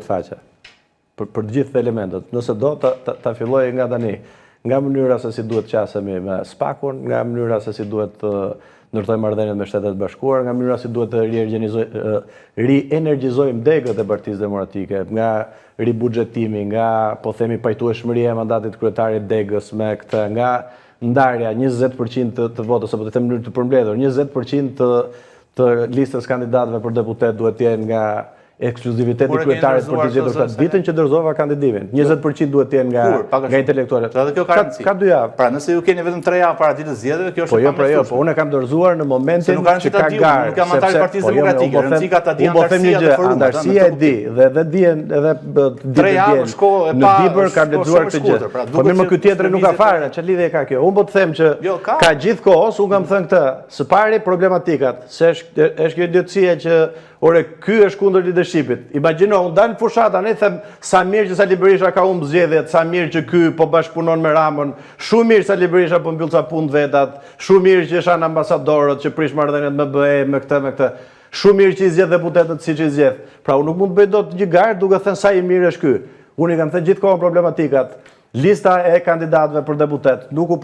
faqe për të gjithë elementet. Nëse do ta filloj nga tani, nga mënyra se si duhet qasemi me SPAK-un, nga mënyra se si duhet të ndërtojmë marrëdhëniet me Shtetet Bashkuara, nga mënyra se si duhet të rienergjizojmë degët e Partisë Demokratike, nga ribuxhetimi, nga po themi pajtueshmëria e mandatit kryetarit degës me këtë, nga ndarja 20% të votës, apo të them në mënyrë të përmbledhur, 20% të listës kandidatëve për deputet duhet të jenë nga ekskluziviteti kryetarit për të gjetur këtë. Ditën që dorëzova kandidimin, 20% duhet të jenë nga intelektualët. Ka 2 javë. Pra nëse ju keni vetëm 3 javë para ditës zgjedhjeve, kjo është po unë e kam dorëzuar në momentin që ka garë. Nuk kam antar Partisë Demokratike, rëndësika ta di antarësia e di dhe dihen edhe në Dibër kam lexuar këtë gjë. Po mirë, më ky tjetri nuk ka fare, çfarë lidhje ka kjo? Unë po të them që ka gjithkohës, unë kam thënë këtë, së pari problematikat, se është kjo idiotësia që ky është kundër leadershipit. Imagjino, unë dal në fushata, ne them sa mirë që Sali Berisha ka humbë zgjedhjet, sa mirë që ky po bashkëpunon me Ramën, shumë mirë Sali Berisha po mbyll ca punë vetat, shumë mirë që janë ambasadorët që prish marrëdhëniet me BE, me këtë. Shumë mirë që i zgjedh deputetët siç i zgjedh. Pra unë nuk mund të bëj dot një garë duke thënë sa i mirë është ky. Unë i kam thënë gjithkohë problematikat. Lista e kandidatëve për deputet nuk u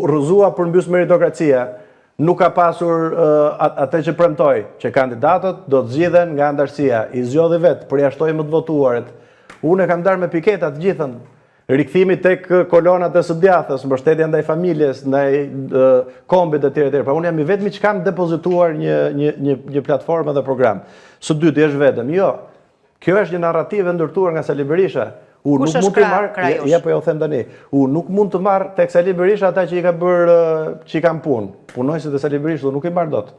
rrëzua për mbys meritokracia. Nuk ka pasur atë që premtoj, që kandidatët do të zgjidhen nga antarësia, i zgjodhi vetë, përjashtoi më të votuarit. Unë e kam darë me piketat të gjithën, rikthimi tek kolonat e së djathës, mbështetja ndaj familjes, ndaj kombit e tjerë. Pra unë jam i vetmi që kam depozituar një platformë dhe program. Së dyti është vetëm, jo. Kjo është një narrativë ndërtuar nga Sali Berisha. Kush është Krajosh? Ja, po ja u them tani. Nuk mund të marr tek Sali Berisha ata që i ka bërë, që i kanë punë. Punojësit e Sali Berishës nuk i marr dot.